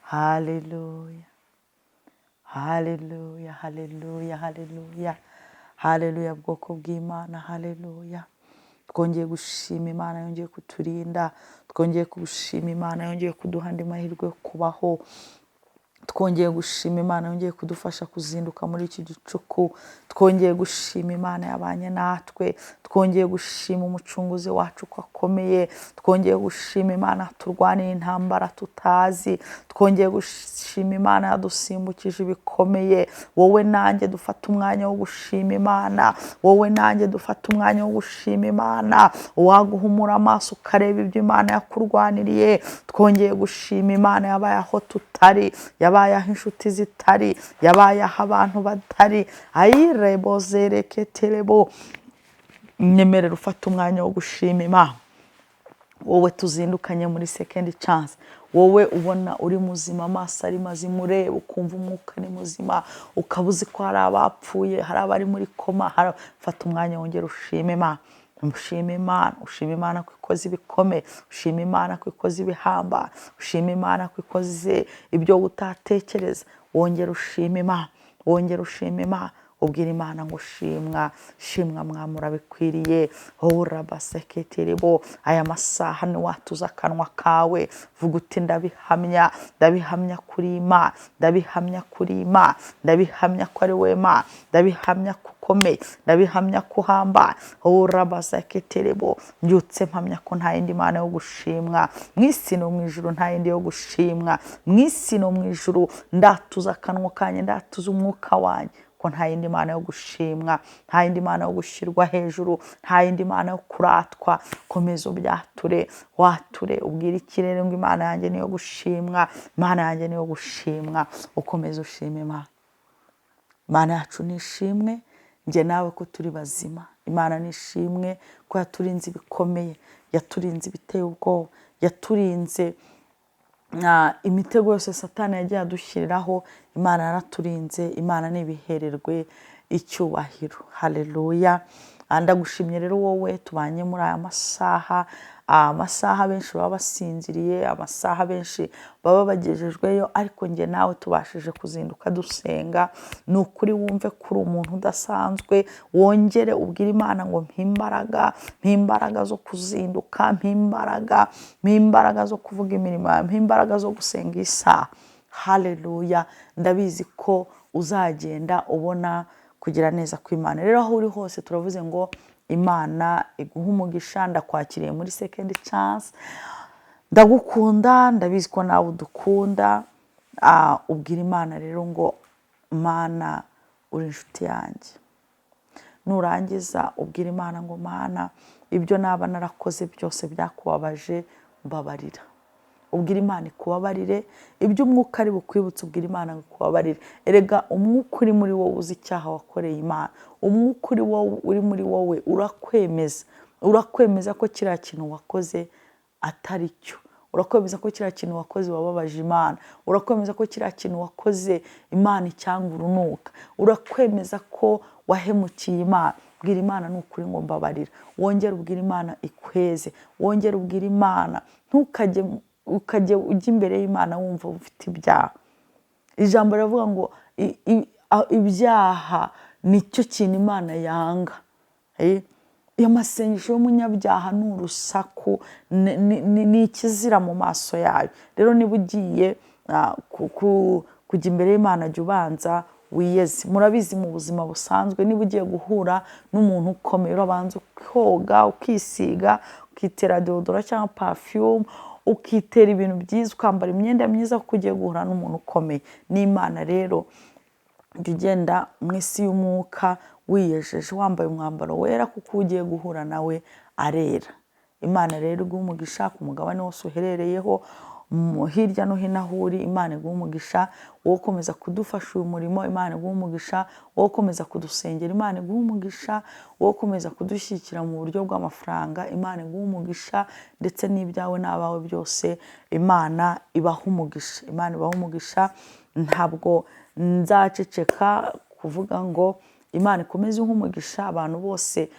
Haleluya, haleluya, haleluya, haleluya, haleluya, bwoko bw'Imana, haleluya. Twongeye gushima Imana yongeye kuturinda, twongeye gushima Imana yongeye kuduha andi mahirwe yo kubaho, twongeye gushima Imana yongeye kudufasha kuzinduka muri iki gicuku, twongeye gushima Imana yabanye natwe, twongeye gushima umucunguzi wacu ko akomeye, twongeye gushima Imana turwaniye intambara tutazi, twongeye gushima Imana yadusimbukije ibikomeye. Wowe nanjye dufata umwanya wo gushima Imana, wowe nanjye dufata umwanya wo gushima Imana, waguhumura amaso ukareba ibyo Imana yakurwaniriye. Twongeye gushima Imana yabaye aho tutari, yabaye aho inshuti zitari, yabaye aho abantu batari. Ayirebo zereketerebo, nyemerera ufata umwanya wo gushima Imana. Wowe tuzindukanye muri second chance, wowe ubona uri muzima, amaso ari mazima, ureba ukumva umwuka ni muzima, ukaba uzi ko hari abapfuye, hari abari muri koma, fata umwanya wongera ushime Imana. Ushima Imana, ushima Imana ko ikoze ibikomeye, ushima Imana ko ikoze ibihamba, ushima Imana ko ikoze ibyo utatekereza. Wongera ushima Imana, wongera ushima Imana, ubwira Imana ngo shimwa, shimwa Mwami urabikwiriye. Rabaseketerebo, aya masaha ni watuza akanwa kawe, vuga uti ndabihamya, ndabihamya kuri Imana, ndabihamya kuri Imana, ndabihamya ko ari we Mana, ndabihamya ko ukomeye, ndabihamya ko uhambaye. Rabaseketerebo, mbyutse mpamya ko nta yindi Mana yo gushimwa mu isi no mu ijuru, nta yindi yo gushimwa mu isi no mu ijuru. Ndatuza akanwa kanjye, ndatuza umwuka wanjye ko nta yindi Mana yo gushimwa, nta yindi Mana yo gushyirwa hejuru, nta yindi Mana yo kuratwa. Komeza ubyature, wature, ubwire ikirere ngo Imana yanjye niyo gushimwa, Imana yanjye niyo gushimwa. Ukomeza ushime Imana. Imana yacu nishimwe, njye nawe ko turi bazima. Imana nishimwe ko yaturinze ibikomeye, yaturinze ibiteye ubwoba, yaturinze imitego yose Satani yagiye adushyiriraho. Imana yaraturinze. Imana nibihererwe icyubahiro. Haleluya. Ndagushimye rero wowe tubanye muri aya masaha, amasaha benshi baba basinziriye, amasaha benshi baba bagejejweyo, ariko njye nawe tubashije kuzinduka dusenga. Ni ukuri wumve kuri umuntu udasanzwe, wongere ubwire Imana ngo mpimbaraga, mpimbaraga zo kuzinduka, mpimbaraga zo kuvuga imirimo, mpimbaraga zo gusenga isaha. Haleluya. Ndabizi ko uzagenda ubona kugira neza kw'Imana. Rero aho uri hose turavuze ngo Imana iguha umugisha. Ndakwakiriye muri second chance, ndagukunda, ndabizi ko nawe udukunda. Ubwira Imana rero ngo Mana uri inshuti yanjye. Nurangiza ubwira Imana ngo Mana, ibyo naba narakoze byose byakubabaje mbabarira. Ubwira Imana ikubabarire, ibyo umwuka ari bukwibutse ubwira Imana ngo ikubabarire. Erega umwuka uri muri wowe uzi icyaha wakoreye Imana, umwuka uri muri wowe urakwemeza ko kiriya kintu wakoze atari cyo, urakwemeza ko kiriya kintu wakoze wababaje Imana, urakwemeza ko kiriya kintu wakoze Imana icyanga urunuka, urakwemeza ko wahemukiye Imana. Bwira Imana ni ukuri ngo mbabarira. Wongere ubwira Imana ikweze, wongere ubwira Imana. Ukajye ujya imbere y'Imana wumva ufite ibyaha. Ijambo riravuga ngo ibyaha nicyo kintu Imana yanga. Amasengesho y'umunyabyaha ni urusaku, ni ikizira mu maso yayo. Rero niba ugiye kujya imbere y'Imana, jya ubanza wiyeze. Murabizi mu buzima busanzwe, niba ugiye guhura n'umuntu ukomeye, urabanza ukoga, ukisiga, ukitera deodora cyangwa perfume, ukitera ibintu byiza, ukambara imyenda myiza kuko ugiye guhura n'umuntu ukomeye. N'Imana rero jya ugenda mu isi y'umwuka wiyejeje, wambaye umwambaro wera kuko ugiye guhura nawe arera. Imana rero iguha umugisha ku mugabane wose uherereyeho, hirya no hino aho uri. Imana iguha umugisha wo gukomeza kudufasha uyu murimo. Imana iguha umugisha wo gukomeza kudusengera. Imana iguha umugisha wo gukomeza kudushyigikira mu buryo bw'amafaranga. Imana iguha umugisha ndetse n'ibyawe n'abawe byose. Imana ibaha umugisha, Imana ibaha umugisha. Ntabwo nzaceceka kuvuga ngo Imana ikomeze nk'umugisha abantu bose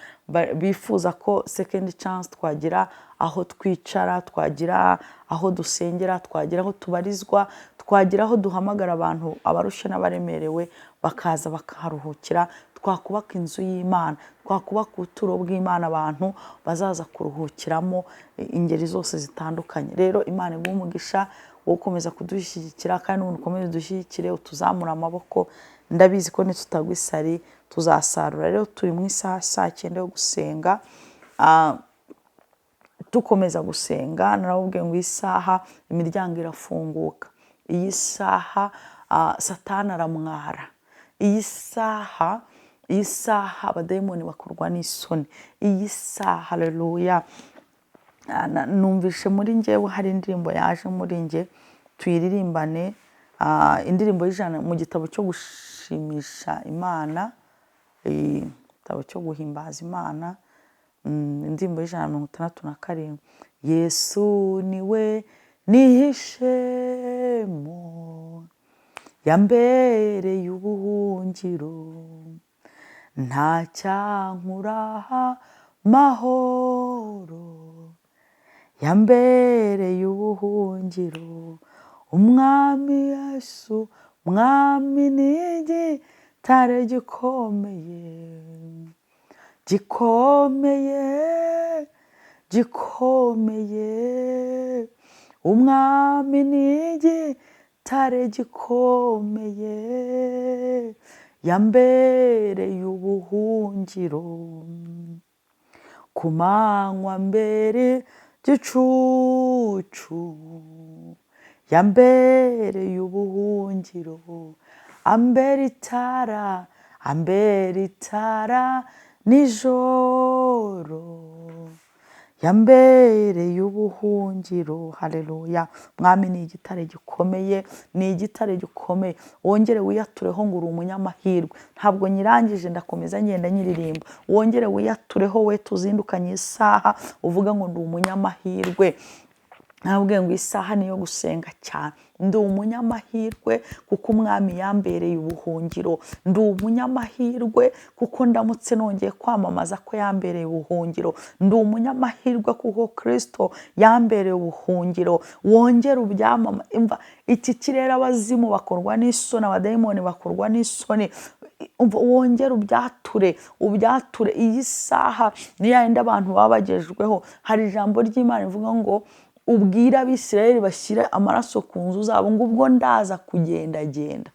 bifuza ko second chance twagira aho twicara, twagira aho dusengera, twagira aho tubarizwa, twagira aho duhamagara abantu abarushe n'abaremerewe bakaza bakaharuhukira, twakubaka inzu y'Imana, twakubaka ubuturo bw'Imana abantu bazaza kuruhukiramo ingeri zose zitandukanye. Rero Imana iguhe umugisha wo gukomeza kudushyigikira, kandi n'umuntu ukomeze dushyigikire, utuzamura amaboko. Ndabizi ko nitutagwa isari tuzasarura. Rero turi mu isaha saa 9 yo gusenga, tukomeza gusenga. Narababwiye ngo isaha imiryango irafunguka, iyi saha Satani aramwara, iyi saha abadayimoni bakorwa n'isoni, iyi saha haleluya. Numvishe muri njyewe hari indirimbo yaje muri njye, tuyiririmbane, indirimbo y'ijana mu gitabo cyo gushimisha Imana, igitabo cyo guhimbaza Imana, indirimbo y'Ijana na 67. Yesu niwe nihishemo, yambereye ubuhungiro, ntacyankuraho amahoro, yambereye ubuhungiro. Umwami Yesu, mwami ni igitare gikomeye, gikomeye, gikomeye. Umwami ni igitare gikomeye, yambereye ubuhungiro. Ku manywa mbere gicucu, yambereye ubuhungiro. Ambera itara nijoro, yambereye ubuhungiro. Haleluya. Mwami ni igitare gikomeye, ni igitare gikomeye. Wongere wiyatureho ngo uri umunyamahirwe. Ntabwo nyirangije, ndakomeza ngenda nyiririmba. Wongere wiyatureho, we tuzindukanye isaha uvuga ngo ndi umunyamahirwe. Nababwiye ngo isaha niyo gusenga cyane. Ndi umunyamahirwe kuko umwami yambereye ubuhungiro. Ndi umunyamahirwe kuko ndamutse nongeye kwamamaza ko yambereye ubuhungiro. Ndi umunyamahirwe kuko Kristo yambereye ubuhungiro. Wongere ubyamama. Imva iki kirere abazimu bakorwa n'isoni, abadayimoni bakorwa n'isoni. Wongere ubyature. Iyi saha ni yayindi abantu babagejweho. Hari ijambo ry'Imana rivuga ngo ubwira Abisirayeli bashyire amaraso ku nzu zabo, ngo ubwo ndaza kugendagenda.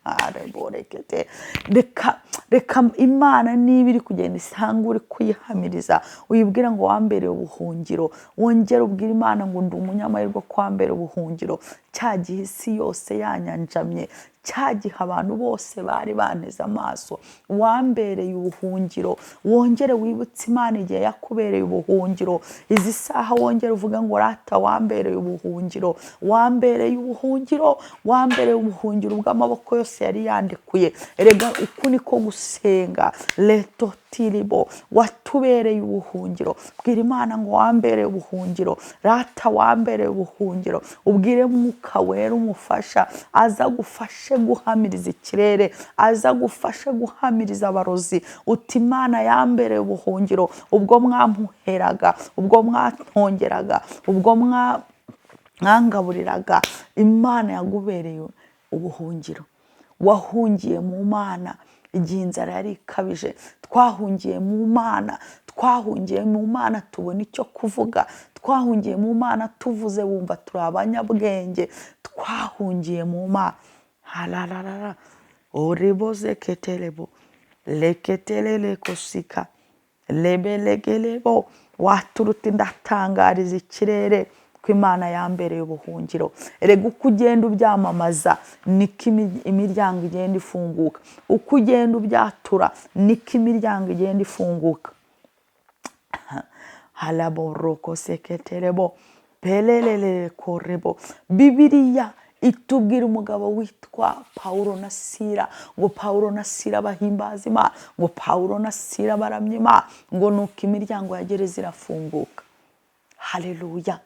Reka Imana niba iri kugenda isanga uri kuyihamiriza, uyibwira ngo wambereye ubuhungiro. Wongere ubwira Imana ngo ndi umunyamahirwe ko wambereye ubuhungiro. Cya gihe isi yose yanyanjamye, cya gihe abantu bose bari banteze amaso, wambereye ubuhungiro. Wongere wibutse Imana igihe yakubereye ubuhungiro. Izi saha wongere uvuga ngo rata wambereye ubuhungiro, wambereye ubuhungiro, wambereye ubuhungiro bw'amaboko yose yari yandekuye. Erega uku niko gusenga. Leto tiribo, watubereye ubuhungiro. Bwira Imana ngo wambereye ubuhungiro, rata wambereye ubuhungiro. Ubwire Mwuka Wera umufasha, aza gufashe guhamiriza ikirere, aza gufashe guhamiriza abarozi. Uti Imana yambereye ubuhungiro ubwo mwamuheraga, ubwo mwatongeraga, ubwo mwangaburiraga. Imana yagubereye ubuhungiro. Wahungiye mu Mana igihe inzara yari ikabije. Twahungiye mu Mana, twahungiye mu Mana tubona icyo kuvuga. Twahungiye mu Mana tuvuze wumva turi abanyabwenge. Twahungiye mu Mana. Halalala. Oreboze ketelebo. Leketelele kosika. Lebelegelebo. Waturuti ndatangariza ikirere ko Imana yambereye ubuhungiro. Erega uko ugenda ubyamamaza niko imiryango igenda ifunguka. Uko ugenda ubyatura niko imiryango igenda ifunguka. Halaboroko seketerebo. Pelelele korebo. Bibiliya itubwira umugabo witwa Pawulo na Sila, ngo Pawulo na Sila bahimbaza Imana, ngo Pawulo na Sila baramya Imana, ngo nuko imiryango ya gereza irafunguka. Haleluya.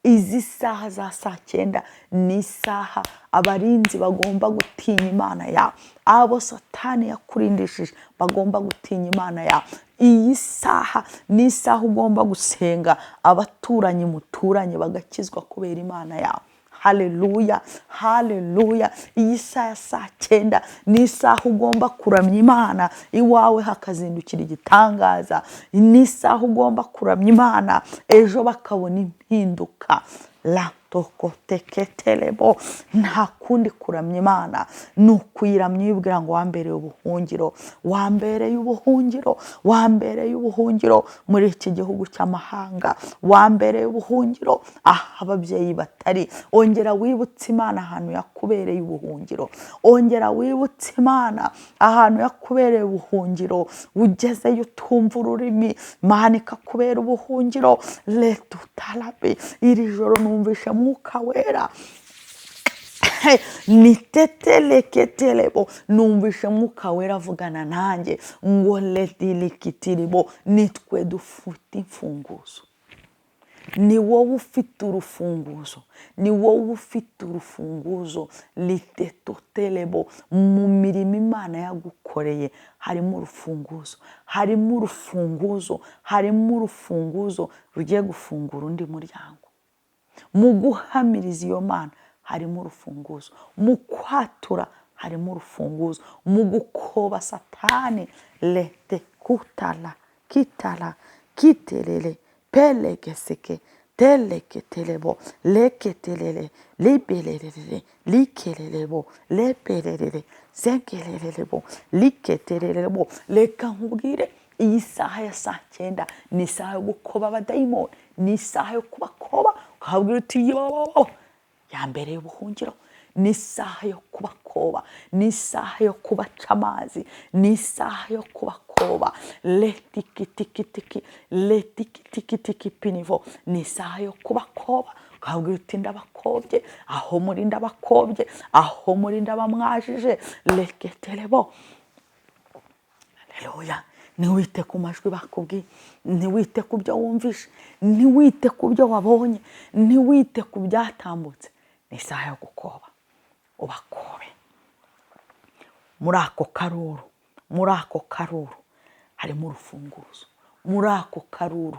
izi saha za saa cyenda ni isaha abarinzi bagomba gutinya Imana yawe, abo Satani yakurindishije bagomba gutinya Imana yawe. Iyi saha ni isaha ugomba gusenga abaturanyi muturanye bagakizwa kubera Imana yawe. Haleluya, haleluya. Iyi saha ya saa cyenda ni isaha ugomba kuramya Imana, iwawe hakazindukira igitangaza. Ni isaha ugomba kuramya Imana, ejo bakabona impinduka. Teketelebo, nta kundi kuramya Imana ni ukuyiramya uyibwira ngo wambereye ubuhungiro, wambereye ubuhungiro, wambereye ubuhungiro muri iki gihugu cy'amahanga, wambereye ubuhungiro aho ababyeyi batari. Ongera wibutse Imana ahantu yakubereye ubuhungiro, ongera wibutse Imana ahantu yakubereye ubuhungiro, ugezeyo utumva ururimi Imana ikakubera ubuhungiro. Letutarabe, iri joro numvishe Mwuka Wera niteteleketelepo, numvishe Mwuka Wera avugana nanjye ngo letilikitiribo, nitwe dufite imfunguzo. Ni wowe ufite urufunguzo, ni wowe ufite urufunguzo. Litetotelebo, mu mirimo Imana yagukoreye harimo urufunguzo, harimo urufunguzo, harimo urufunguzo rugiye gufungura undi muryango. Mu guhamiriza iyo Mana harimo urufunguzo, mu kwatura harimo urufunguzo, mu gukoba Satani lete kutala kitala kitelele pelegeseke teleketelebo leketelele libelelele likelelebo lepelelele zekelelebo liketelelebo. Reka nkubwire, iyi saha ya saa cyenda ni isaha yo gukoba abadayimoni, ni isaha yo kubakoba uhabwira uti yo yambereye ubuhungiro. Ni isaha yo kubakoba, ni isaha yo kubaca amazi, ni isaha yo kubakoba. Letikitikitiki letikitikitiki pinivo, ni isaha yo kubakoba uhabwira uti ndabakobye, aho muri ndabakobye, aho muri ndabamwajije. Leketelebo. Haleluya. Ntiwite ku majwi bakubwiye, ntiwite ku byo wumvishe, ntiwite ku byo wabonye, ntiwite ku byatambutse. Ni isaha yo gukoba, ubakobe. Muri ako karuru, muri ako karuru harimo urufunguzo, muri ako karuru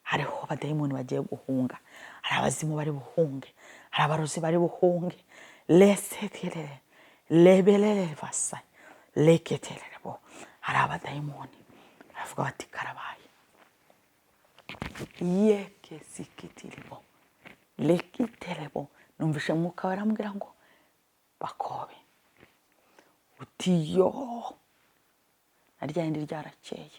hariho abadayimoni bagiye guhunga, hari abazimu bari buhunge, hari abarozi bari buhunge. Lesetelele lebelele vasai leketelelebo, hari abadayimoni baravuga bati karabaye. Yekesikitiribo lekitelebo, numvishe Mwuka Wera ambwira ngo bakobe. Uti yo na rya rindi ryarakeye,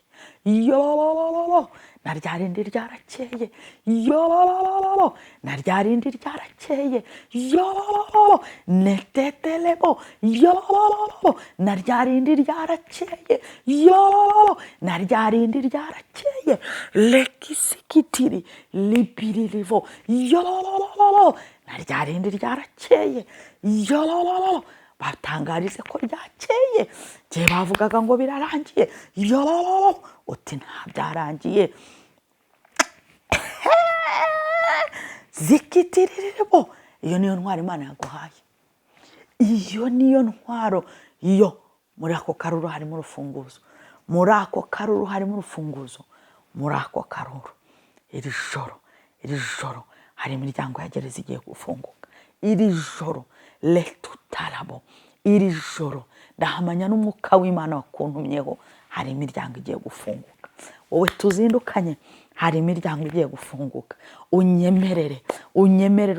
yo na rya rindi ryarakeye, yo na rya rindi ryarakeye, yo netetelebo, yo na rya rindi ryarakeye, yo na rya rindi ryarakeye. Lekisikitiri libiririvo, yo na rya rindi ryarakeye, yo batangarize ko ryakeye. Je bavugaga ngo birarangiye, yo uti nta byarangiye. Zikitirirebo, iyo niyo ntwaro Imana yaguhaye, iyo niyo ntwaro. Iyo muri ako karuru harimo urufunguzo, muri ako karuru harimo urufunguzo, muri ako karuru. Iri joro hari imiryango ya gereza igiye gufunguka. Iri joro letutarabo, iri joro ndahamanya n'Umwuka w'Imana wakuntumyeho, hari imiryango igiye gufunguka. Wowe tuzindukanye, hari imiryango igiye gufunguka. Unyemerere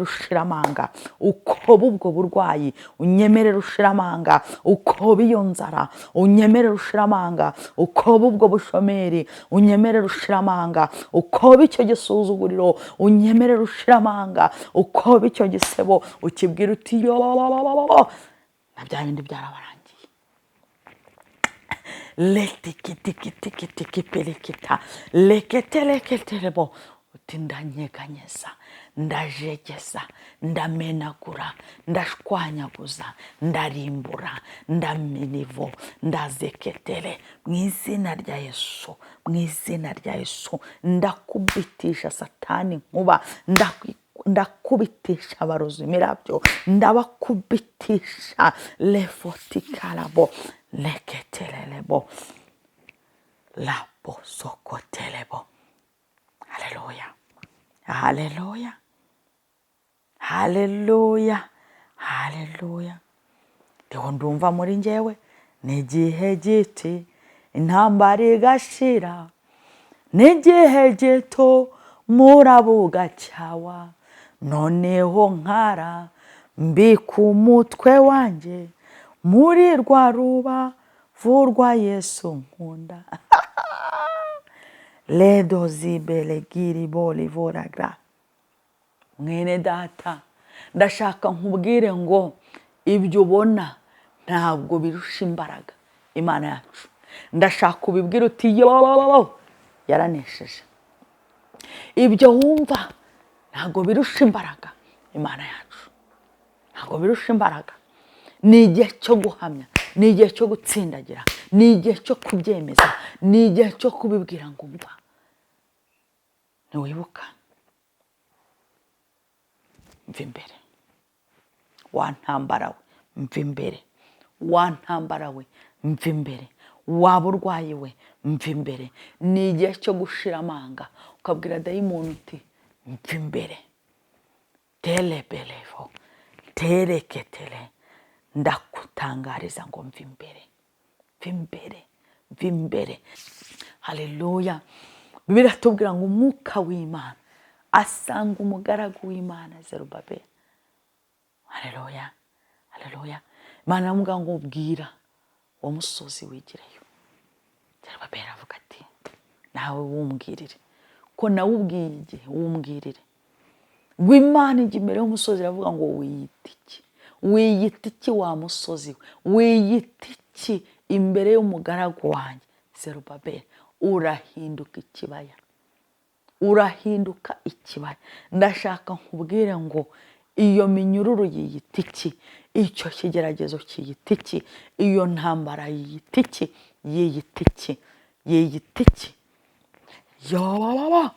ushira amanga, ukoba ubwo burwayi, unyemerere ushira amanga, ukoba iyo nzara, unyemerere ushira amanga, ukoba ubwo bushomeri, unyemerere ushira amanga, ukoba icyo gisuzuguriro, unyemerere ushira amanga, ukoba icyo gisebo, ukibwira uti yo na bya bindi byarabarangiye. Letikitikitiki pelekita leketeleketelebo, uti ndanyeganyeza, ndajegeza, ndamenagura, ndashwanyaguza, ndarimbura, ndaminivo, ndazeketele mu izina rya Yesu, mu izina rya Yesu. Ndakubitisha Satani nkuba, ndakubitisha abarozi imirabyo, ndabakubitisha lefotikarabo leketelelebo labo sokotelebo. Haleluya, haleluya, haleluya, haleluya. Ndiho ndumva muri njyewe n'igihe giti intambara igashira, n'igihe gito umuraba ugacyawa, noneho nkara mbika umutwe wanjye muri rwa rubavu rwa Yesu nkunda. Ledo zibele giri boli voragra. Mwene data, ndashaka nkubwire ngo ibyo ubona ntabwo birusha imbaraga Imana yacu. Ndashaka ubibwira uti yo yaranesheje. Ibyo wumva ntabwo birusha imbaraga Imana yacu, ntabwo birusha imbaraga. Ni igihe cyo guhamya, ni igihe cyo gutsindagira, ni igihe cyo kubyemeza, ni igihe cyo kubibwira ngo umva. Ntiwibuka, mva imbere wa ntambara we, mva imbere wa ntambara we, mva imbere waba urwaye we, mva imbere. Ni igihe cyo gushira amanga ukabwira dayimoni uti mva imbere. Telebelevo tereketele, ndakutangariza ngo mva imbere, mva imbere, mva imbere. Haleluya. Bibiliya iratubwira ngo umwuka w'Imana asanga umugaragu w'Imana Zerubabeli. Haleluya, haleluya. Imana iramubwira ngo bwira uwo musozi wigireyo. Zerubabeli avuga ati nawe wumbwirire, ko nawe ubwiye igihe wumbwirire. Imana ijya imbere y'umusozi iravuga ngo wiyita iki, wiyita iki wa musozi we, wiyita iki imbere y'umugaragu wanjye Zerubabeli. Urahinduka ikibaya, urahinduka ikibaya. Ndashaka nkubwire ngo iyo minyururu yiyita iki, icyo kigeragezo kiyita iki, iyo ntambara yiyita iki, yiyita iki, yiyita iki. Yababa,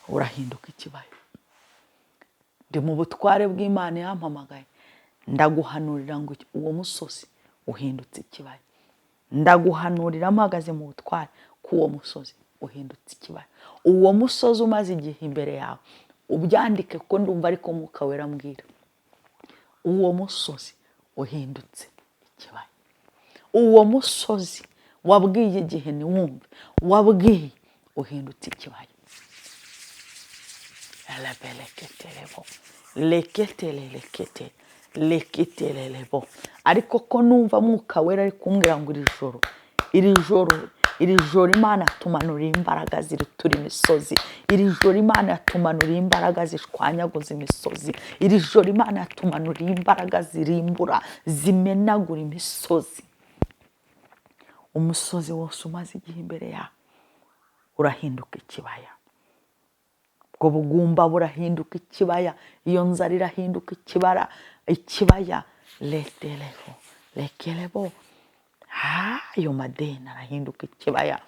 urahinduka ikibaya. Ndi mu butware bw'Imana yampamagaye, ndaguhanurira ngo uwo musozi uhindutse ikibaya. Ndaguhanurira mpagaze mu butware ko uwo musozi uhindutse ikibaya. Uwo musozi umaze igihe imbere yawe, ubyandike ko ndumva ariko Mwuka Wera ambwira. Uwo musozi uhindutse ikibaya. Uwo musozi wabwiye igihe ntiwumve, wabwiye uhindutse ikibaya. Elebeleketelebo leketelelekete leketelelebo. Ariko ko numva Mwuka Wera ari kumbwira ngo iri joro Imana tumanura imbaraga ziritura imisozi. Iri joro Imana tumanura imbaraga zishwanyaguza imisozi. Iri joro Imana tumanura imbaraga zirimbura, zimenagura imisozi. Umusozi wose umaze igihe imbere yawe urahinduka ikibaya. Ubwo bugumba burahinduka ikibaya, iyo nzara irahinduka ikibaya. Letelevo lekelebo, ayo madeni arahinduka ikibaya.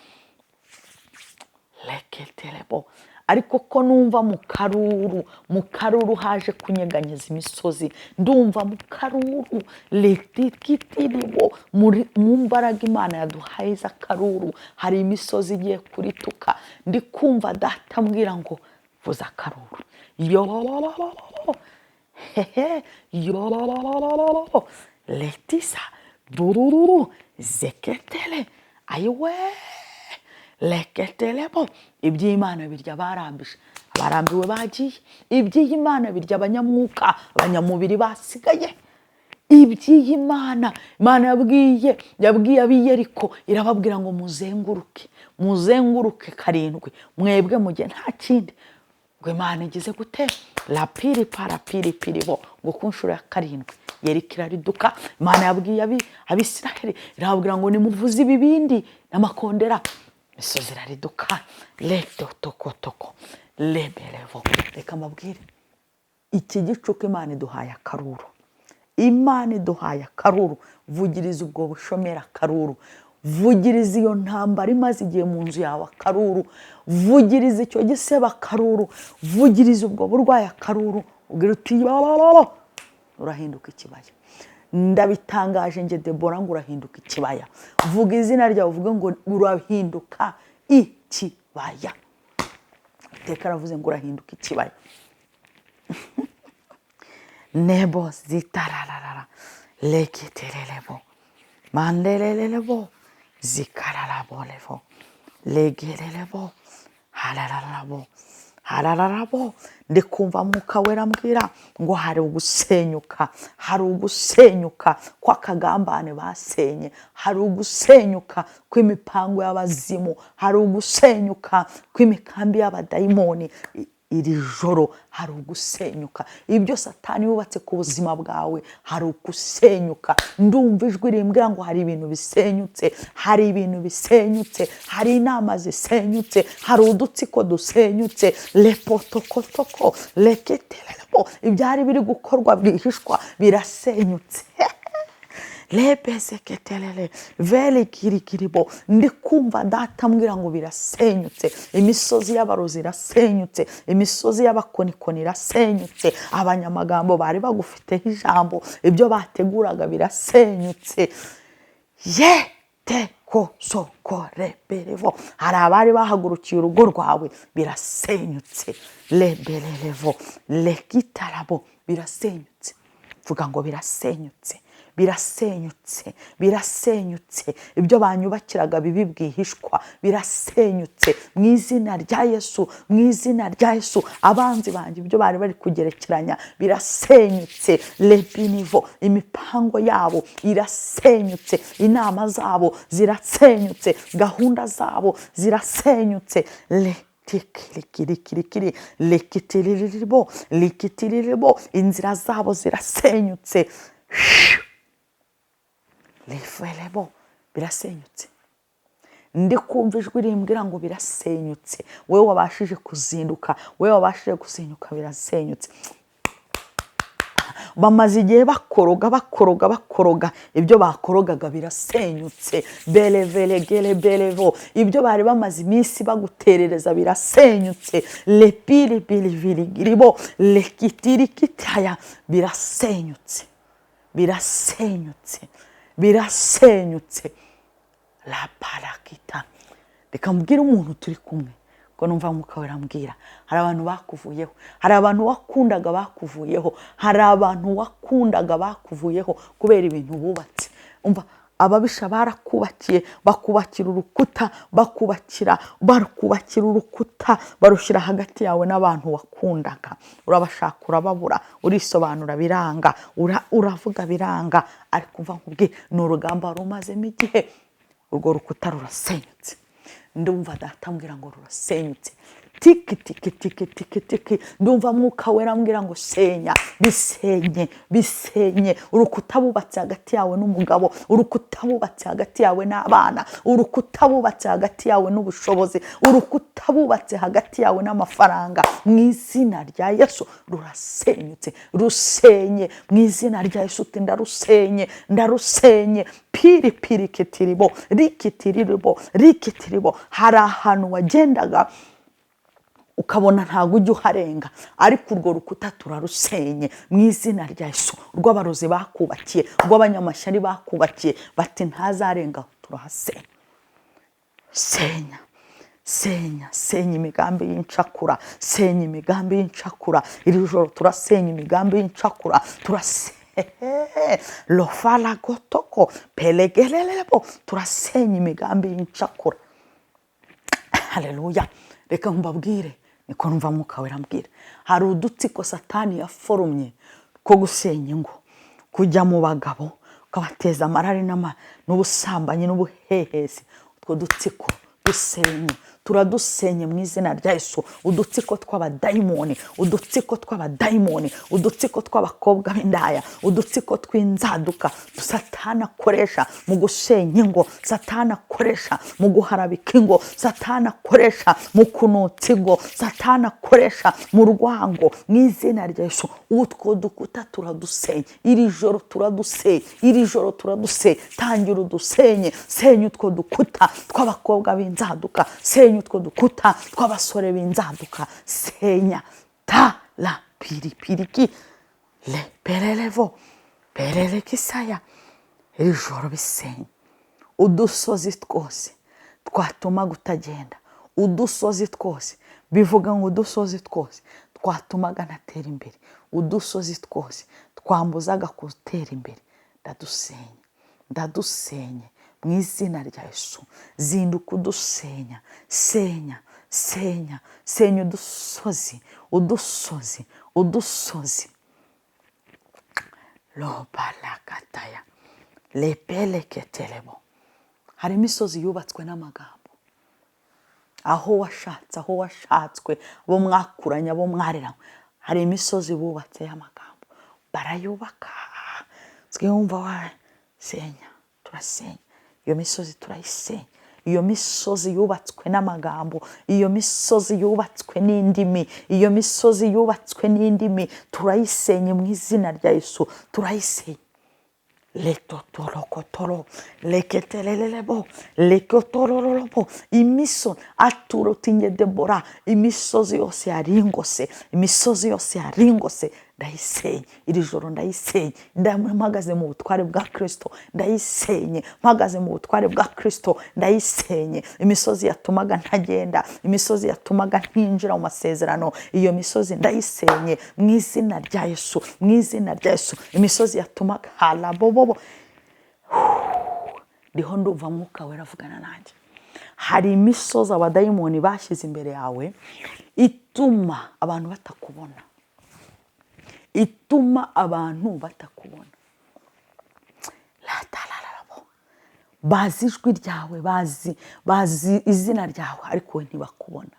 Leketelebo. Ariko ko numva mu karuru haje kunyeganyeza imisozi. Ndumva mu karuru letikitiribo, mu mbaraga Imana yaduhaye z'akaruru hari imisozi igiye kurituka. Ndi kumva data ambwira ngo vuza akaruru. Yo hehe yo letisa dururu zeketele ayiwe leketelebo. Iby'Imana birya barambije, abarambiwe bagiye. Iby'Imana birya abanyamwuka, abanyamubiri basigaye. Iby'Imana Imana yabwiye ab'Iyeriko irababwira ngo muzenguruke karindwi mwebwe mujye nta kindi. Ngo Imana igize gute la piri para piri piribo, ngo ku nshuro ya karindwi Yeriko irariduka. Imana yabwiye Abisiraheli irababwira ngo nimuvuze ibibindi n'amakondera, imisozi irariduka. Leto toko lebelevo. Reka mbabwire iki gicuku Imana iduhaye akaruru. Imana iduhaye akaruru. Vugiriza ubwo bushomera akaruru. vugiriza iyo ntambara imaze igihe mu nzu yawe akaruru, vugiriza icyo gisebe akaruru, vugiriza ubwo burwayi akaruru, ubwira uti urahinduka ikibaya. Ndabitangaje nge Debora ngo urahinduka ikibaya. Vuga izina ryawe uvuge ngo urahinduka ikibaya. Iteka aravuze ngo urahinduka ikibaya. Nebo zitararara lekiterelebo mandelelebo zikararabolebo legerelebo harararabo harararabo. Ndikumva Mwuka Wera ambwira ngo hari ugusenyuka, hari ugusenyuka kw'akagambane basenye, hari ugusenyuka kw'imipango y'abazimu, hari ugusenyuka kw'imikambi y'abadayimoni. Iri joro hari ugusenyuka. Ibyo Satani yubatse ku buzima bwawe hari ugusenyuka. Ndumva ijwi rimbwira ngo hari ibintu bisenyutse, hari ibintu bisenyutse, hari inama zisenyutse, hari udutsiko dusenyutse. Lepotokotoko leketelebo, ibyari biri gukorwa bwihishwa birasenyutse. Lebeseketelele vele kirikiribo. Ndikumva data ambwira ngo birasenyutse. Imisozi y'abarozi irasenyutse, imisozi y'abakonikoni irasenyutse. Abanyamagambo bari bagufiteho ijambo, ibyo bateguraga birasenyutse. Teko sokore berevo, hari abari bahagurukiye urugo rwawe, birasenyutse. Lebelevo lekitarabo, birasenyutse. Vuga ngo birasenyutse, birasenyutse, birasenyutse. Ibyo banyubakiraga bibi bwihishwa birasenyutse mu izina rya Yesu, mu izina rya Yesu. Abanzi banjye ibyo bari bari kugerekeranya birasenyutse. Lebinivo, imipango yabo irasenyutse, inama zabo zirasenyutse, gahunda zabo zirasenyutse. Tikirikirikiri likitirirbo likitirirbo, inzira zabo zirasenyutse. Lefelebo, birasenyutse. Ndikumva ijwi rimbwira ngo birasenyutse. Wewe wabashije kuzinduka, wewe wabashije gusenyuka, birasenyutse. Bamaze igihe bakoroga, ibyo bakorogaga birasenyutse. Belevele gele belevo, ibyo bari bamaze iminsi baguterereza birasenyutse. Lepili bilivili giribo lekitirikitaya, birasenyutse, birasenyutse, birasenyutse. La parakita. Reka mbwira umuntu turi kumwe ko numva Mwuka Wera ambwira, hari abantu bakuvuyeho, hari abantu wakundaga bakuvuyeho, hari abantu wakundaga bakuvuyeho kubera ibintu bubatse. Umva, ababisha barakubakiye, bakubakira urukuta, bakubakira urukuta, barushira hagati yawe n'abantu wakundaga. Urabashaka urababura, urisobanura biranga, uravuga biranga. Ariko umva nkubwiye, ni urugamba rumazemo igihe. Urwo rukuta rurasenyutse. Ndumva data ambwira ngo rurasenyutse. Tiki tiki tiki tiki tiki. Ndumva Mwuka Wera ambwira ngo senya, bisenye, bisenye. Urukuta bubatse hagati yawe n'umugabo, urukuta bubatse hagati yawe n'abana, urukuta bubatse hagati yawe n'ubushobozi, urukuta bubatse hagati yawe n'amafaranga. Mu izina rya Yesu rurasenyutse, rusenye. Mu izina rya Yesu ndarusenye, ndarusenye. Piri piri kitiribo, rikitiribo, rikitiribo. Hari ahantu wagendaga ukabona ntago ujya uharenga, ariko urwo rukuta turarusenye mu izina rya Yesu. Urw'abarozi bakubakiye, urw'abanyamashyari bakubakiye, bati ntazarenga, turahasenya. Senya, senya, senya imigambi y'incakura, senya imigambi y'incakura. Iri joro turasenya imigambi y'incakura, lofala gotoko pelegelelebo, turasenya imigambi y'incakura. Haleluya. Reka mbabwire, niko numva Mwuka Wera ambwira, hari udutsiko Satani yaforumye ko gusenya ingo, kujya mu bagabo ukabateza amarari n'ubusambanyi n'ubuhehesi. Utwo dutsiko dusenye, turadusenye mu izina rya Yesu. Udutsiko tw'abadayimoni, udutsiko tw'abadayimoni, udutsiko tw'abakobwa b'indaya, udutsiko tw'inzaduka Satani akoresha mu gusenya ingo, Satani akoresha mu guharabika ingo, Satani akoresha mu kunutsa ingo, Satani akoresha mu rwango, mu izina rya Yesu. Utwo dukuta turadusenye, iri joro turadusenye, iri joro turadusenye. Tangira udusenye, senya utwo dukuta tw'abakobwa b'inzaduka, senya utwo dukuta tw'abasore b'inzaduka, senya ta la piripiriki le perelevo perelekisaya. Iri joro bisenye udusozi twose twatuma gutagenda, udusozi twose bivuga ngo udusozi twose twatumaga ntatera imbere, udusozi twose twambuzaga gutera imbere, ndadusenye, ndadusenye mu izina rya Yesu. Zinduka udusenya, senya, senya, senya udusozi, udusozi, udusozi. Lobalakataya lepeleketelebo. Hari imisozi yubatswe n'amagambo, aho washatse, aho washatswe, abo mwakuranye, abo mwareranywe, hari imisozi bubatse y'amagambo, barayubaka. Wumva wasenya, turasenya iyo misozi, turayisenya. Iyo misozi yubatswe n'amagambo, iyo misozi yubatswe n'indimi, iyo misozi yubatswe n'indimi, turayisenye mu izina rya Yesu, turayisenye. Letotolokotolo leketelelebo lekotorolobo. Imisozi aturutinye Debora, imisozi yose yaringose, imisozi yose yaringose, ndayisenye iri joro, ndayisenye. Mpagaze mu butware bwa Kristo, ndayisenye. Mpagaze mu butware bwa Kristo, ndayisenye. Imisozi yatumaga ntagenda, imisozi yatumaga ntinjira mu masezerano, iyo misozi ndayisenye mu izina rya Yesu, mu izina rya Yesu. Imisozi yatumaga halabobobo. Ndiho ndumva Mwuka Wera avugana nanjye. Hari imisozi abadayimoni bashyize imbere yawe ituma abantu batakubona, ituma abantu batakubona. Bazi ijwi ryawe, bazi izina ryawe, ariko we ntibakubona.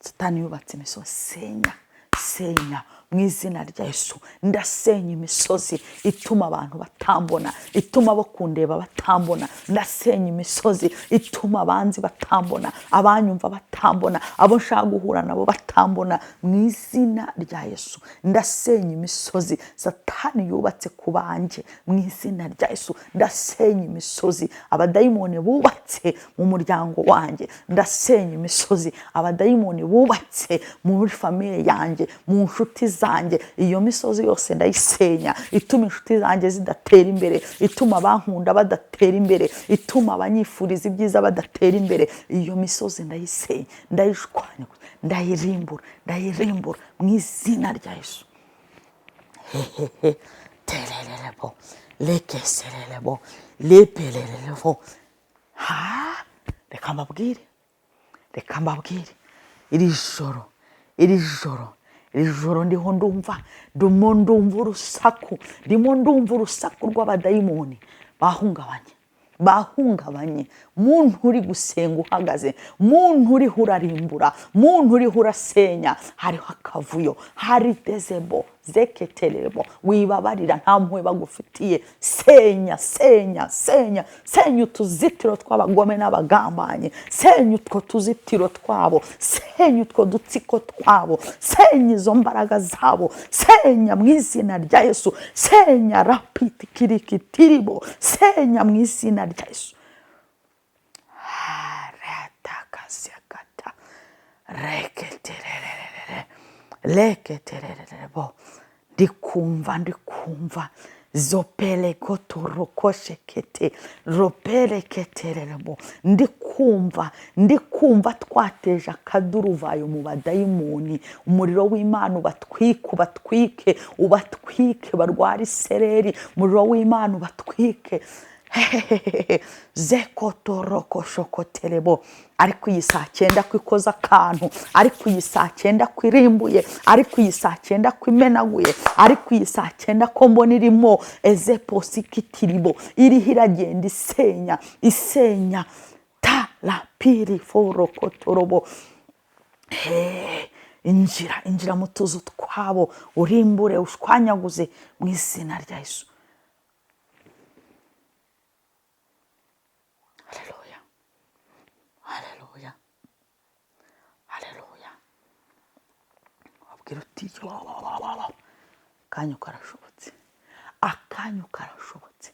Satani yubatse imisozi, senya, senya mu izina rya Yesu. Ndasenya imisozi ituma abantu batambona, ituma abo kundeba batambona. Ndasenya imisozi ituma abanzi batambona, abanyumva batambona, abo nshaka guhura nabo batambona, mu izina rya Yesu. Ndasenya imisozi Satani yubatse ku banjye, mu izina rya Yesu. Ndasenya imisozi abadayimoni bubatse mu muryango wanjye, ndasenya imisozi abadayimoni bubatse muri famiye yanjye, mu nshuti zanjye. Iyo misozi yose ndayisenya, ituma inshuti zanjye zidatera imbere, ituma abankunda badatera imbere, ituma abanyifuriza ibyiza badatera imbere. Iyo misozi ndayisenya, ndayishwanya, ndayirimbura, ndayirimbura mu izina rya Yesu. Terelelebo lekeserelebo lepelelebo. Reka mbabwire, reka mbabwire, iri joro, iri joro, iri joro ndiho ndumva urusaku, ndimo ndumva urusaku rw'abadayimoni bahungabanye, bahungabanye. Muntu uri gusenga uhagaze, muntu uri urarimbura, muntu uri urasenya, hariho akavuyo, hari dezebo zeketelebo. Wibabarira, nta mpuhwe bagufitiye. Senya, senya, senya, senya utuzitiro tw'abagome n'abagambanye, senya utwo tuzitiro twabo, senya utwo dutsiko twabo, senya izo mbaraga zabo, senya mu izina rya Yesu. Senya rapiti kirikitiribo, senya mu izina rya Yesu. Leketererebo. Ndikumva zopele kotorokoshekete ropele ketererebo. Ndikumva twateje akaduruvayo mu badayimoni. Umuriro w'Imana ubatwike, ubatwike barwara isereri. Umuriro w'Imana ubatwike. Zekotorokoshokoterebo. Ariko iyi saa 9 kwikoza akantu, ariko iyi saa 9 kwirimbuye, ariko iyi saa 9 kwimenaguye, ariko iyi saa 9 ko mbona irimo ezeposikitiribo, iri hiragenda isenya ta la piri foro kotorobo. Injira mu tuzu twabo, urimbure ushwanyaguze mu izina rya Yesu. Haleluya, haleluya, haleluya. Wabwira uti akanyu karashobotse, akanyu karashobotse.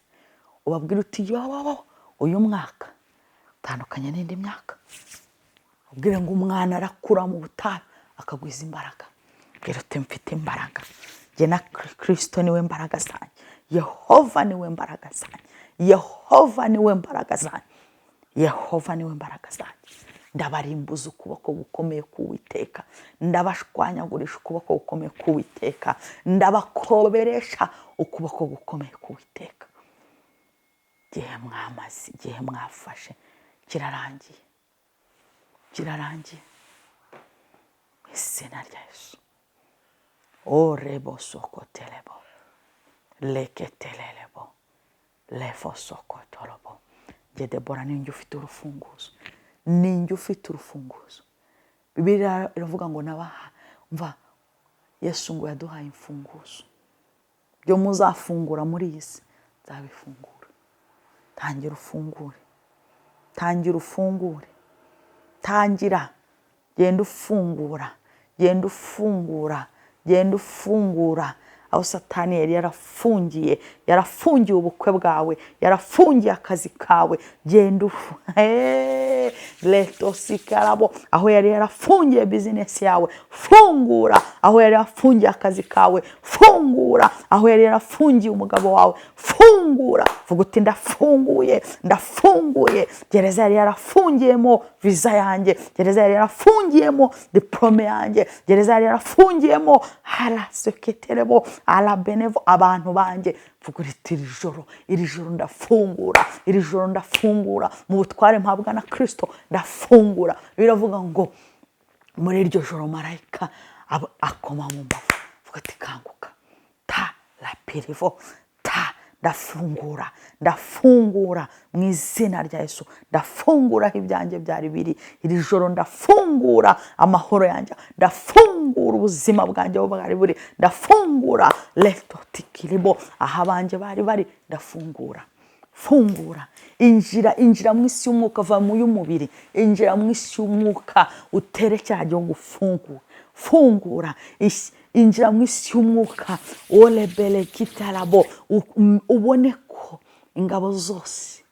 Ubabwira uti uyu mwaka utandukanye n'indi myaka. Ubwire ngo umwana arakura mu butayu akagwiza imbaraga. Ubwire uti mfite imbaraga, jye na Kristo niwe mbaraga zanjye, Yehova niwe mbaraga zanjye, Yehova niwe mbaraga zanjye, Yehova niwe mbaraga zanjye. Ndabarimbuza ukuboko gukomeye k'Uwiteka, ndabashwanyagurisha ukuboko gukomeye k'Uwiteka, ndabakoberesha ukuboko gukomeye k'Uwiteka. Igihe mwamaze, igihe mwafashe kirarangiye, kirarangiye mu izina rya Yesu. Orebo sokotelebo leketelelebo lefo sokotolobo. Jye Debora ninjye ufite urufunguzo, ninjye ufite urufunguzo. Bibiliya iravuga ngo nabaha, mva Yesu ngo yaduhaye imfunguzo byo muzafungura muri iyi si, nzabifungura. Tangira ufungure, tangira ufungure, tangira, genda ufungura, genda ufungura, genda ufungura. Aho Satani yari yarafungiye ubukwe bwawe, yarafungiye akazi kawe, genda leto sikarabo. Aho yari yarafungiye business yawe, fungura. Aho yari yarafungiye akazi kawe, fungura. Aho yari yarafungiye umugabo wawe, fungura. Vuga uti ndafunguye, ndafunguye. Gereza yari yarafungiyemo visa yanjye, gereza yari yarafungiyemo diplome yanjye, gereza yari yarafungiyemo hala seketerebo ala benevo abantu banjye. Vuga uti iri joro ndafungura, iri joro ndafungura. Mu butware mpabwa na Kristo ndafungura. Biravuga ngo muri iryo joro marayika akoma mu mbavu. Vuga ati kanguka, ta la pirivo, ta ndafungura, ndafungura mu izina rya Yesu. Ndafungura ibyanjye byari biri iri joro, ndafungura amahoro yanjye, ndafungura ubuzima bwanjye bwari buri, ndafungura leto tikiribo aha abanje bari, ndafungura. Fungura, injira mu isi y'umwuka, va mu y'umubiri, injira mu isi y'umwuka, utere cya gihe gufungura. Fungura, injira mu isi y'umwuka, olebele kitarabo, ubone ko ingabo zose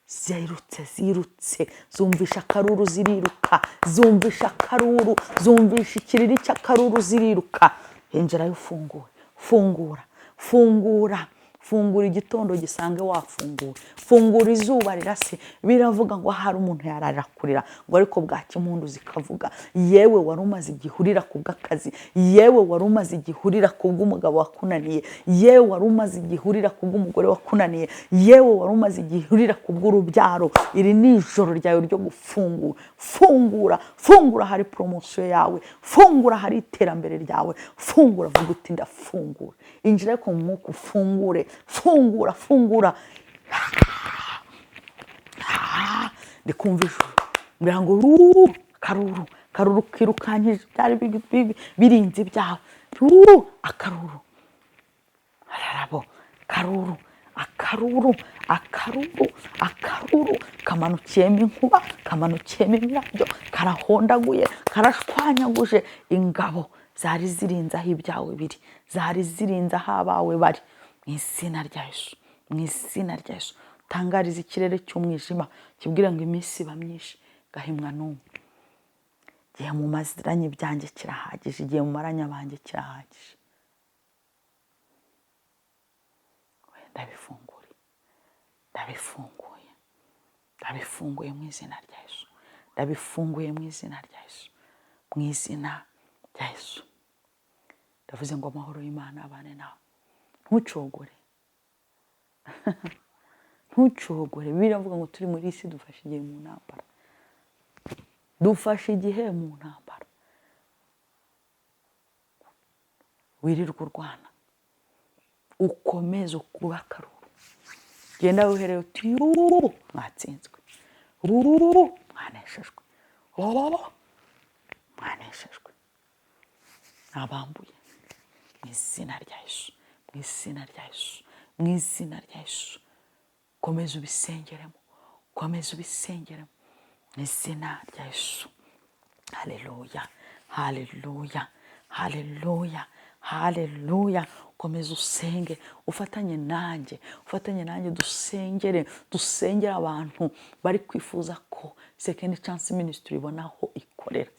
zirutse, zumvisha akaruru ziriruka, zumvisha akaruru, zumvisha ikiriri cy'akaruru ziriruka. Injira y'ufungura, fungura, fungura. Fungura igitondo gisange wafungura, fungura izuba rirase. Biravuga ngo hari umuntu yararakurira ngo ariko bwacya impundu zikavuga. Yewe wari umaze igihurira kubw'akazi, yewe wari umaze igihurira kubw'umugabo wakunaniye, yewe wari umaze igihurira kubw'umugore wakunaniye, yewe wari umaze igihurira kubw'urubyaro. Iri ni ijoro ryawe ryo gufungura. Fungura, fungura hari promotion yawe, fungura hari iterambere ryawe, fungura. Vuga uti ndafungura. Injira ko mu mwuka ufungure, fungura, fungura. Ndikumva ijuru ngira ngo karuru kirukanyije byari birinze ibyawe. Akaruru hararabo, akaruru kamanukiyemo inkuba, kamanukiyemo imirabyo, karahondaguye, karashwanyaguje ingabo zari zirinze aho ibyawe biri, zari zirinze aho abawe bari. Mu izina rya Yesu, mu izina rya Yesu. Tangariza ikirere cy'umwijima, kibwira ngo iminsi iba myinshi gahimwa n'umwe. Igihe mu maziranye byanjye kirahagije, igihe mu maranya banjye kirahagije. Ndabifunguye, ndabifunguye, ndabifunguye mu izina rya Yesu, ndabifunguye mu izina rya Yesu, mu izina rya Yesu. Ndavuze ngo amahoro y'Imana abane nawe. Ntucogore, ntucogore. Biravuga ngo turi muri isi dufashe igihe mu ntambara, dufashe igihe mu ntambara. Wirirwa urwana, ukomeze ukuba akaruru. Genda wihereye uti mwatsinzwe, mwaneshejwe, mwaneshejwe, nabambuye mu izina rya Yesu, mu izina rya Yesu, mu izina rya Yesu. Komeza ubisengeremo, komeza ubisengeremo mu izina rya Yesu. Haleluya, haleluya, haleluya, haleluya. Komeza usenge, ufatanye nanjye dusengere abantu bari kwifuza ko Second Chance Ministry ibonaho ikorera.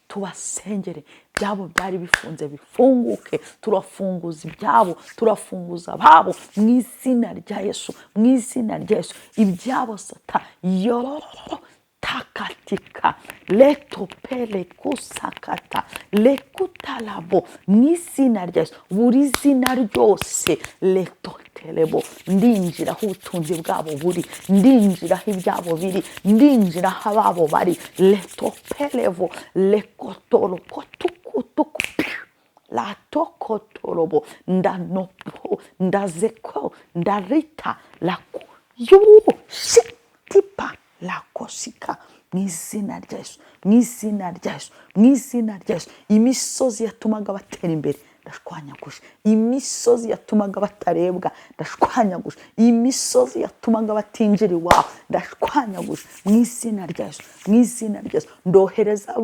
Tubasengere, byabo byari bifunze bifunguke, turafunguza ibyabo, turafunguza ababo mu izina rya Yesu, mu izina rya Yesu. Ibyabo Satani takatika leto pele kusakata lekutalabo mu izina rya Yesu. Buri zina ryose leto telebo, ndinjiraho ubutunzi bwabo buri, ndinjiraho ibyabo biri, ndinjiraho ababo bari. Leto pelevo lekotoro kotukutuku la tokotorobo ndanopo ndazeko ndarita la shitipa la kosika mu izina rya Yesu, mu izina rya Yesu, mu izina rya Yesu. Imisozi yatumaga batera imbere ndashwanyaguje, imisozi yatumaga batarebwa ndashwanyaguje, imisozi yatumaga batinjira iwabo ndashwanyaguje mu izina rya Yesu, mu izina rya Yesu. Ndohereza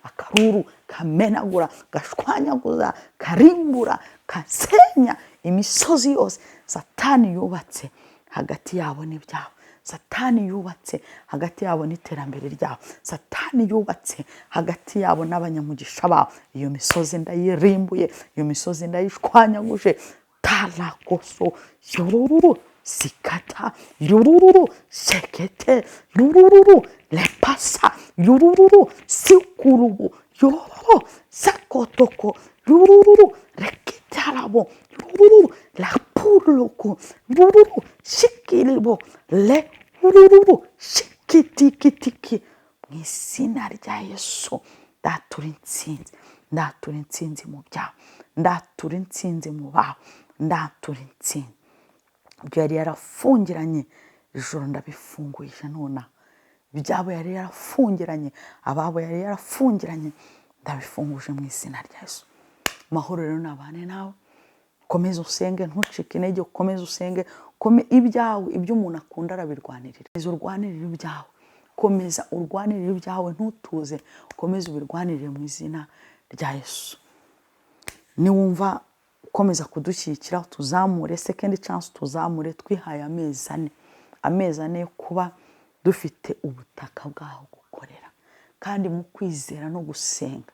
akaruru kamenagura, gashwanyaguza, karimbura, kasenya imisozi yose Satani yubatse hagati yabo n'ibyabo, Satani yubatse hagati yabo n'iterambere ryabo, Satani yubatse hagati yabo n'abanyamugisha babo. Iyo misozi ndayirimbuye, iyo misozi ndayishwanyaguje. Talakoso yoruru sikata yoruru sekete yoruru lepasa yoruru sikurubu yoruru sakotoko yoruru rekitarabo yoruru lapurloko yoruru shikiribo le yoruru shikitikitiki. Mu izina rya Yesu ndatura intsinzi, ndatura intsinzi mu byabo, ndatura intsinzi mu babo, ndatura intsinzi. Ibyo yari yarafungiranye ijoro ndabifunguje nonaha, ibyabo yari yarafungiranye, ababo yari yarafungiranye ndabifunguje mu izina rya Yesu. Mahoro rero nabane nawe, komeza usenge ntucike intege, komeza usenge, ibyawe ibyo umuntu akunda arabirwanirira. Urwanirira ibyawe, komeza urwanirira ibyawe ntutuze, komeza ubirwanirire mu izina rya Yesu. Niwumva komeza kudushyigikira, tuzamure Second Chance, tuzamure twihaye amezi ane yo kuba dufite ubutaka bwaho gukorera, kandi mu kwizera no gusenga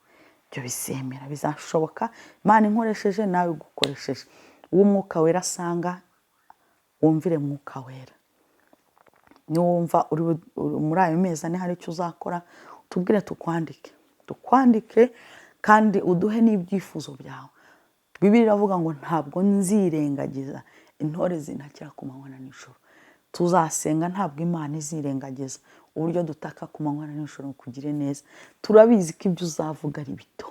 ibyo bizemera, bizashoboka. Imana inkoresheje nawe gukoresheje, uw'Umwuka Wera asanga wumvire Mwuka Wera. Niwumva uri muri ayo mezi ane hari icyo uzakora, tubwire tukwandike kandi uduhe n'ibyifuzo byawe. Bibiliya iravuga ngo ntabwo nzirengagiza intore zintakira ku manywa na nijoro. Tuzasenga ntabwo Imana izirengagiza uburyo dutaka ku manywa na nijoro kugire neza. Turabizi ko ibyo uzavuga ari bito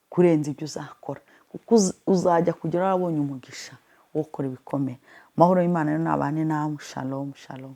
kurenza ibyo uzakora, kuko uzajya kugera wabonye umugisha wo gukora ibikomeye. Mahoro y'Imana nabane nawe. Shalom, shalom.